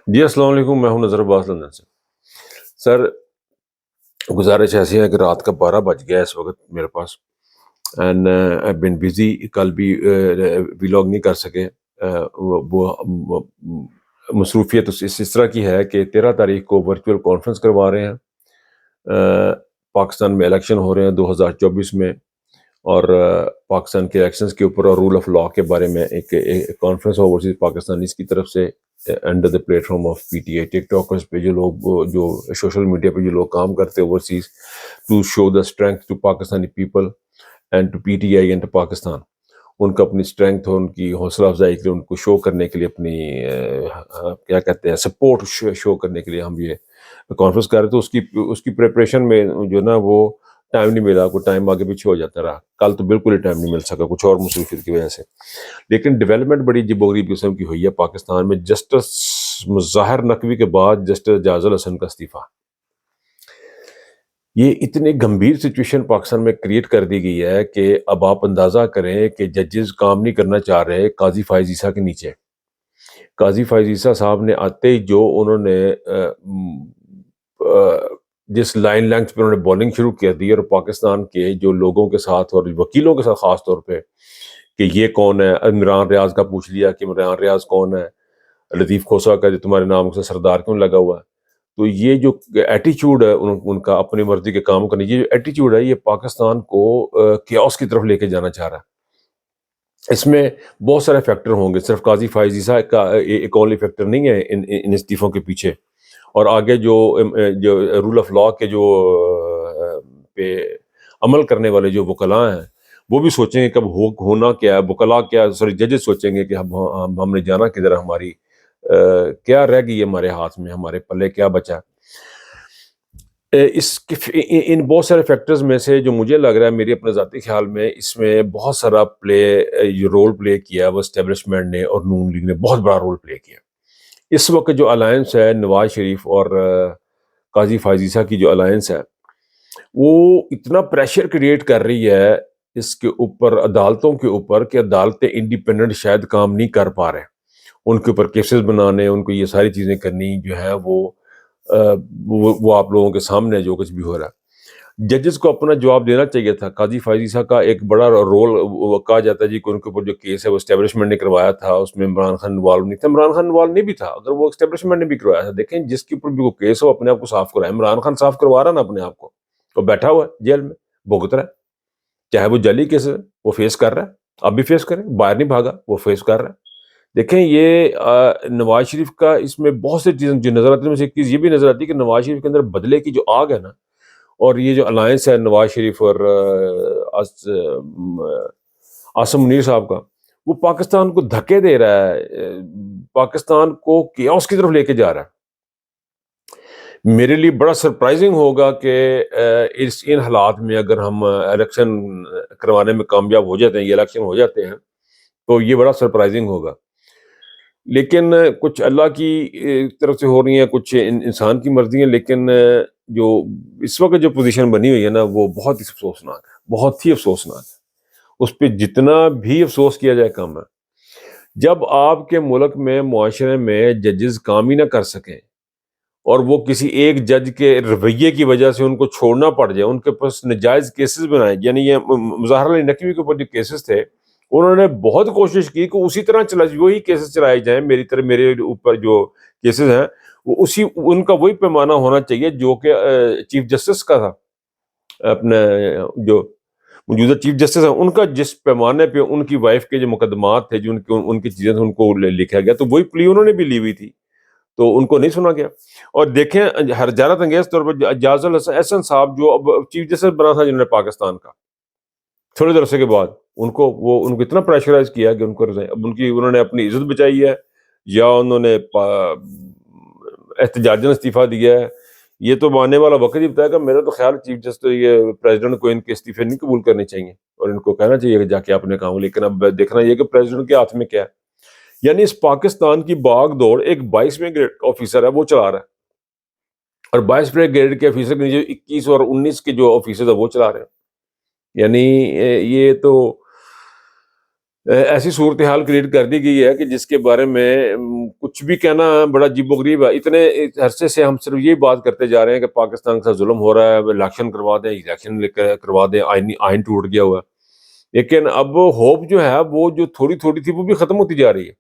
جی السلام علیکم، میں ہوں نظر عباس لندن سے۔ سر، گزارش ایسی ہے کہ رات کا 12 بج گیا اس وقت میرے پاس، اینڈ آئی بین بزی۔ کل بھی ولاگ نہیں کر سکے۔ وہ مصروفیت اس طرح کی ہے کہ 13 تاریخ کو ورچوئل کانفرنس کروا رہے ہیں۔ پاکستان میں الیکشن ہو رہے ہیں 2024 میں، اور پاکستان کے الیکشنز کے اوپر اور رول آف لا کے بارے میں ایک کانفرنس اوورسیز پاکستانیز کی طرف سے under the platform of P T I. TikTokers پہ جو لوگ، جو سوشل میڈیا پہ جو لوگ کام کرتے ہیں overseas, to show the strength to Pakistani people and to P T I and to Pakistan, ان کا اپنی اسٹرینتھ ہو، ان کی حوصلہ افزائی کے لیے، ان کو شو کرنے کے لیے، اپنی کیا کہتے ہیں سپورٹ شو کرنے کے لیے ہم یہ کانفرنس کر رہے تھے۔ اس کی پریپریشن میں جو نا وہ ٹائم نہیں ملا، کوئی ٹائم آگے پیچھے ہو جاتا رہا۔ کل تو بالکل ہی ٹائم نہیں مل سکا کچھ اور مصروفیت کی وجہ سے، لیکن ڈیولپمنٹ بڑی عجیب و غریب قسم کی ہوئی ہے پاکستان میں۔ جسٹس ظاہر نقوی کے بعد جسٹس جاز الحسن کا استعفیٰ، یہ اتنی گمبھیر سچویشن پاکستان میں کریٹ کر دی گئی ہے کہ اب آپ اندازہ کریں کہ ججز کام نہیں کرنا چاہ رہے قاضی فائز عیسیٰ کے نیچے۔ قاضی فائز عیسیٰ صاحب نے آتے ہی جو انہوں نے جس لائن لینگتھ پہ انہوں نے بولنگ شروع کر دی، اور پاکستان کے جو لوگوں کے ساتھ اور وکیلوں کے ساتھ خاص طور پہ کہ یہ کون ہے، عمران ریاض کا پوچھ لیا کہ عمران ریاض کون ہے، لطیف کھوسہ کا جو تمہارے نام سے سردار کیوں لگا ہوا ہے۔ تو یہ جو ایٹیچیوڈ ہے ان کا اپنی مرضی کے کام کرنے، یہ جو ایٹیچیوڈ ہے یہ پاکستان کو کیوس کی طرف لے کے جانا چاہ رہا ہے۔ اس میں بہت سارے فیکٹر ہوں گے، صرف قاضی فائز عیسیٰ کا ایک اونلی فیکٹر نہیں ہے ان استعفوں کے پیچھے، اور آگے جو رول آف لا کے جو پہ عمل کرنے والے جو وکلاء ہیں وہ بھی سوچیں گے کب ہونا کیا ہے، وکلاء کیا، سوری ججز سوچیں گے کہ ہم نے جانا کدھر، ہماری کیا رہ گئی ہے ہمارے ہاتھ میں، ہمارے پلے کیا بچا۔ ان بہت سارے فیکٹرز میں سے جو مجھے لگ رہا ہے، میرے اپنے ذاتی خیال میں اس میں بہت سارا رول پلے کیا وہ اسٹیبلشمنٹ نے اور نون لیگ نے بہت بڑا رول پلے کیا۔ اس وقت جو الائنس ہے نواز شریف اور قاضی فائز عیسیٰ کی جو الائنس ہے، وہ اتنا پریشر کریٹ کر رہی ہے اس کے اوپر، عدالتوں کے اوپر، کہ عدالتیں انڈیپینڈنٹ شاید کام نہیں کر پا رہے، ان کے اوپر کیسز بنانے، ان کو یہ ساری چیزیں کرنی جو ہے وہ آپ لوگوں کے سامنے جو کچھ بھی ہو رہا ہے۔ ججز کو اپنا جواب دینا چاہیے تھا۔ قاضی فائز عیسیٰ کا ایک بڑا رول کہا جاتا ہے جی کہ ان کے اوپر جو کیس ہے وہ اسٹیبلشمنٹ نے کروایا تھا، اس میں عمران خان انوالو نہیں تھا۔ عمران خان انوالو نہیں بھی تھا اگر وہ اسٹیبلشمنٹ نے بھی کروایا تھا۔ دیکھیں جس کے اوپر بھی وہ کیس ہو اپنے آپ کو صاف کرائے۔ عمران خان صاف کروا رہا نا اپنے آپ کو، وہ بیٹھا ہوا ہے جیل میں بھگت رہا ہے، چاہے وہ جعلی کیس ہے وہ فیس کر رہا ہے، اب بھی فیس کرے، باہر نہیں بھاگا، وہ فیس کر رہا ہے۔ دیکھیں یہ نواز شریف کا اس میں بہت سی چیزیں جو نظر آتی ہیں، میں ایک چیز یہ بھی نظر آتی ہے کہ نواز شریف کے اندر بدلے کی جو آگ ہے نا، اور یہ جو الائنس ہے نواز شریف اور عاصم منیر صاحب کا، وہ پاکستان کو دھکے دے رہا ہے، پاکستان کو کیوس کی طرف لے کے جا رہا ہے۔ میرے لیے بڑا سرپرائزنگ ہوگا کہ ان حالات میں اگر ہم الیکشن کروانے میں کامیاب ہو جاتے ہیں، یہ الیکشن ہو جاتے ہیں، تو یہ بڑا سرپرائزنگ ہوگا۔ لیکن کچھ اللہ کی طرف سے ہو رہی ہیں، کچھ انسان کی مرضی ہیں، لیکن جو اس وقت جو پوزیشن بنی ہوئی ہے نا وہ بہت ہی افسوسناک ہے، بہت ہی افسوسناک ہے۔ اس پہ جتنا بھی افسوس کیا جائے کم ہے۔ جب آپ کے ملک میں، معاشرے میں ججز کام ہی نہ کر سکیں، اور وہ کسی ایک جج کے رویے کی وجہ سے ان کو چھوڑنا پڑ جائے، ان کے پاس نجائز کیسز بنائے، یعنی یہ مظاہر علی نقوی کے اوپر جو کیسز تھے، انہوں نے بہت کوشش کی کہ اسی طرح وہی کیسز چلائے جائیں، میرے اوپر جو کیسز ہیں وہ ان کا وہی پیمانہ ہونا چاہیے جو کہ چیف جسٹس کا تھا، اپنے جو موجودہ چیف جسٹس ہیں ان کا جس پیمانے پہ ان کی وائف کے جو مقدمات تھے، جو ان کی چیزیں ان کو لکھا گیا، تو وہی پلی انہوں نے بھی لی ہوئی تھی، تو ان کو نہیں سنا گیا۔ اور دیکھیں حیرت انگیز طور پر جاز الحسن صاحب جو اب چیف جسٹس بنا تھا جنہوں نے پاکستان کا، تھوڑے دیر عرصے کے بعد ان کو اتنا پریشرائز کیا کہ ان کو اب انہوں نے اپنی عزت بچائی ہے یا انہوں نے احتجاجاً استعفیٰ دیا ہے، یہ تو آنے والا وقت ہی بتائے گا۔ میرا تو خیال چیف جسٹس یہ پریزیڈنٹ کو ان کے استعفے نہیں قبول کرنے چاہیے، اور ان کو کہنا چاہیے کہ جا کے اپنے کام، لیکن اب دیکھنا یہ کہ پریزیڈنٹ کے ہاتھ میں کیا ہے۔ یعنی اس پاکستان کی باغ دوڑ ایک 22ویں گریڈ کا آفیسر ہے وہ چلا رہا ہے، اور 22ویں گریڈ کے آفیسر کے نیچے 21 اور 19 کے جو آفیسر ہے وہ چلا رہے ہیں۔ یعنی یہ تو ایسی صورتحال کریٹ کر دی گئی ہے کہ جس کے بارے میں کچھ بھی کہنا بڑا عجیب و غریب ہے. اتنے عرصے سے ہم صرف یہی بات کرتے جا رہے ہیں کہ پاکستان کا ظلم ہو رہا ہے, الیکشن کروا دیں, الیکشن کروا دیں, آئین ٹوٹ گیا ہوا ہے. لیکن اب ہوپ جو ہے وہ جو تھوڑی تھوڑی تھی وہ بھی ختم ہوتی جا رہی ہے.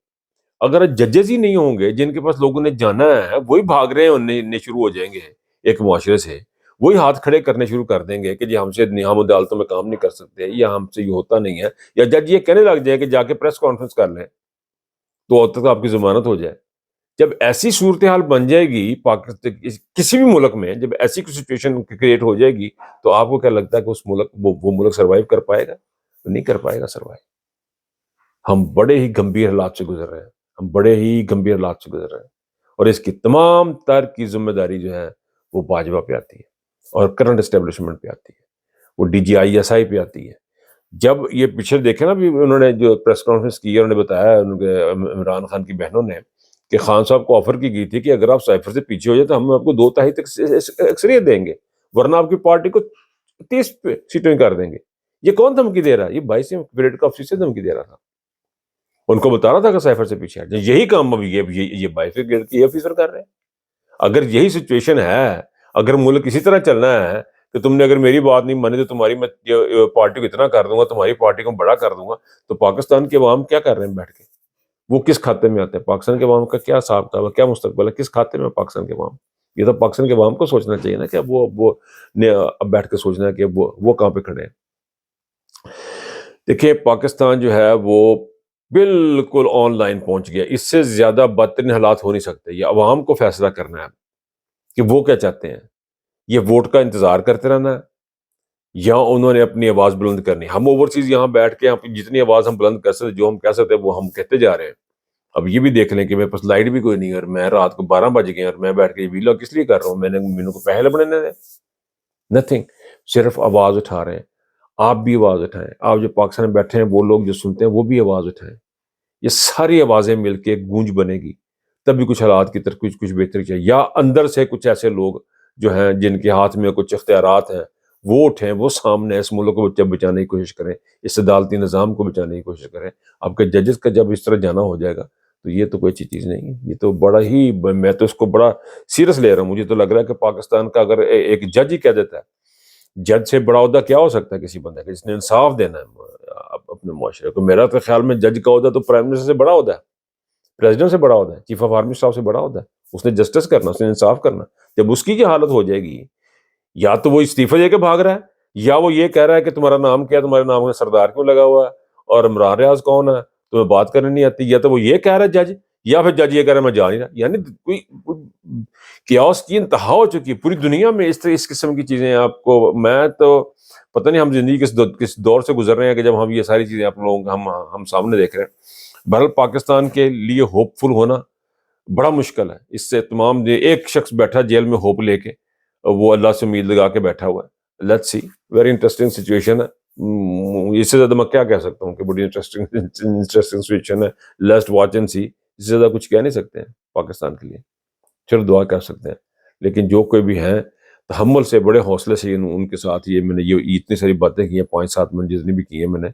اگر ججز ہی نہیں ہوں گے جن کے پاس لوگوں نے جانا ہے, وہی بھاگ رہے ہیں شروع ہو جائیں گے ایک معاشرے سے, وہی ہاتھ کھڑے کرنے شروع کر دیں گے کہ جی ہم سے ہم عدالتوں میں کام نہیں کر سکتے, یا ہم سے یہ ہوتا نہیں ہے, یا جج یہ کہنے لگ جائے کہ جا کے پریس کانفرنس کر لیں تو اب تک آپ کی ضمانت ہو جائے. جب ایسی صورتحال بن جائے گی پاکستان کسی بھی ملک میں, جب ایسی کوئی سچویشن کریٹ ہو جائے گی, تو آپ کو کیا لگتا ہے کہ اس ملک وہ ملک سروائیو کر پائے گا؟ نہیں کر پائے گا سروائیو. ہم بڑے ہی گمبھیر حالات سے گزر رہے ہیں, ہم بڑے ہی گمبھیر حالات سے گزر رہے ہیں, اور اس کی تمام تر کی ذمہ داری جو ہے وہ باجوہ پہ آتی ہے, اور کرنٹ اسٹیبلشمنٹ پہ آتی ہے, وہ D G I S I پہ آتی ہے. جب یہ پیچھے دیکھیں نا, بھی انہوں نے جو پریس کانفرنس کی ہے, انہوں نے بتایا ان کے عمران خان کی بہنوں نے کہ خان صاحب کو آفر کی گئی تھی کہ اگر آپ سائفر سے پیچھے ہو جائے تو ہم آپ کو 2/3 تک اکثریت دیں گے, ورنہ آپ کی پارٹی کو 30 سیٹیں کر دیں گے. یہ کون دھمکی دے رہا ہے؟ یہ 22 گریڈ کا افسر سے دھمکی دے رہا تھا. ان کو بتا رہا تھا کہ سائفر سے پیچھے ہٹ جائیں. یہی کام اب یہ 22 گریڈ کے افسر کر رہے ہیں. اگر یہی سچویشن ہے, اگر ملک اسی طرح چلنا ہے کہ تم نے اگر میری بات نہیں مانی تو تمہاری میں پارٹی کو اتنا کر دوں گا, تمہاری پارٹی کو بڑا کر دوں گا, تو پاکستان کے عوام کیا کر رہے ہیں بیٹھ کے؟ وہ کس کھاتے میں آتے ہیں؟ پاکستان کے عوام کا کیا حساب کتاب ہے, کیا مستقبل ہے, کس کھاتے میں پاکستان کے عوام؟ یہ تو پاکستان کے عوام کو سوچنا چاہیے نا کہ اب وہ اب بیٹھ کے سوچنا ہے کہ وہ کہاں پہ کھڑے ہیں. دیکھیں پاکستان جو ہے وہ بالکل آن لائن پہنچ گیا. اس سے زیادہ بدترین حالات ہو نہیں سکتے. یہ عوام کو فیصلہ کرنا ہے کہ وہ کیا چاہتے ہیں. یہ ووٹ کا انتظار کرتے رہنا ہے یا انہوں نے اپنی آواز بلند کرنی. ہم اوورسیز یہاں بیٹھ کے جتنی آواز ہم بلند کر سکتے, جو ہم کہہ سکتے ہیں وہ ہم کہتے جا رہے ہیں. اب یہ بھی دیکھ لیں کہ میرے پاس لائٹ بھی کوئی نہیں ہے, اور میں رات کو 12 بج گئے اور میں بیٹھ کے ویلا کس لیے کر رہا ہوں؟ میرے کو پہلے بڑھنے دیں. نتھنگ, صرف آواز اٹھا رہے ہیں. آپ بھی آواز اٹھائیں. آپ جو پاکستان میں بیٹھے ہیں وہ لوگ جو سنتے ہیں وہ بھی آواز اٹھائیں. یہ ساری آوازیں مل کے ایک گونج بنے گی, تب بھی کچھ حالات کی طرف کچھ بہتری چاہیے. یا اندر سے کچھ ایسے لوگ جو ہیں جن کے ہاتھ میں کچھ اختیارات ہیں وہ اٹھیں, وہ سامنے اس ملک کو بچانے کی کوشش کریں, اس عدالتی نظام کو بچانے کی کوشش کریں. آپ کے ججز کا جب اس طرح جانا ہو جائے گا تو یہ تو کوئی اچھی چیز نہیں ہے. یہ تو بڑا ہی, میں تو اس کو بڑا سیریس لے رہا ہوں. مجھے تو لگ رہا ہے کہ پاکستان کا اگر ایک جج ہی کہہ دیتا ہے, جج سے بڑا عہدہ کیا ہو سکتا ہے کسی بندے کا جس نے انصاف دینا ہے اپنے معاشرے کو. میرا تو خیال میں جج کا عہدہ تو پرائم منسٹر سے بڑا عہدہ ہے, پریزیڈنٹ سے بڑا عہدہ ہے, چیف آف آرمی اسٹاف سے بڑا عہدہ ہے. اس نے جسٹس کرنا, اس نے انصاف کرنا. جب اس کی حالت ہو جائے گی, یا تو وہ استعفی دے کے بھاگ رہا ہے, یا وہ یہ کہہ رہا ہے کہ تمہارا نام کیا, تمہارے نام میں سردار کیوں لگا ہوا ہے, اور عمران ریاض کون ہے, تمہیں بات کرنے نہیں آتی. یا تو وہ یہ کہہ رہا ہے جج, یا پھر جج یہ کہہ رہا ہے میں جا نہیں رہا. یعنی کوئی کیاس کی انتہا ہو چکی ہے پوری دنیا میں. اس قسم کی چیزیں آپ کو, میں تو پتہ نہیں ہم زندگی کس دور سے گزر رہے ہیں کہ جب ہم یہ ساری چیزیں آپ لوگوں ہم سامنے دیکھ رہے ہیں. بہرحال پاکستان کے لیے ہوپ فل ہونا بڑا مشکل ہے. اس سے تمام ایک شخص بیٹھا جیل میں ہوپ لے کے, وہ اللہ سے امید لگا کے بیٹھا ہوا ہے. Let's see, very interesting situation ہے. اس سے زیادہ میں کیا کہہ سکتا ہوں کہ بڑی انٹرسٹنگ سچویشن ہے. لیٹس واچ اینڈ سی. اس سے زیادہ کچھ کہہ نہیں سکتے ہیں پاکستان کے لیے. چلو دعا کر سکتے ہیں, لیکن جو کوئی بھی ہیں تحمل سے, بڑے حوصلے سے ان کے ساتھ یہ میں نے یہ اتنی ساری باتیں کی ہیں, 5-7 منٹ جتنی بھی کی ہیں میں نے,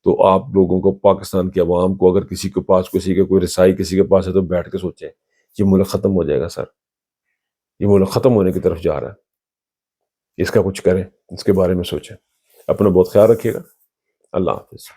تو آپ لوگوں کو, پاکستان کے عوام کو, اگر کسی کے پاس کسی کے کوئی رسائی کسی کے پاس ہے تو بیٹھ کے سوچیں یہ ملک ختم ہو جائے گا سر, یہ ملک ختم ہونے کی طرف جا رہا ہے. اس کا کچھ کریں, اس کے بارے میں سوچیں. اپنا بہت خیال رکھیے گا. اللہ حافظ.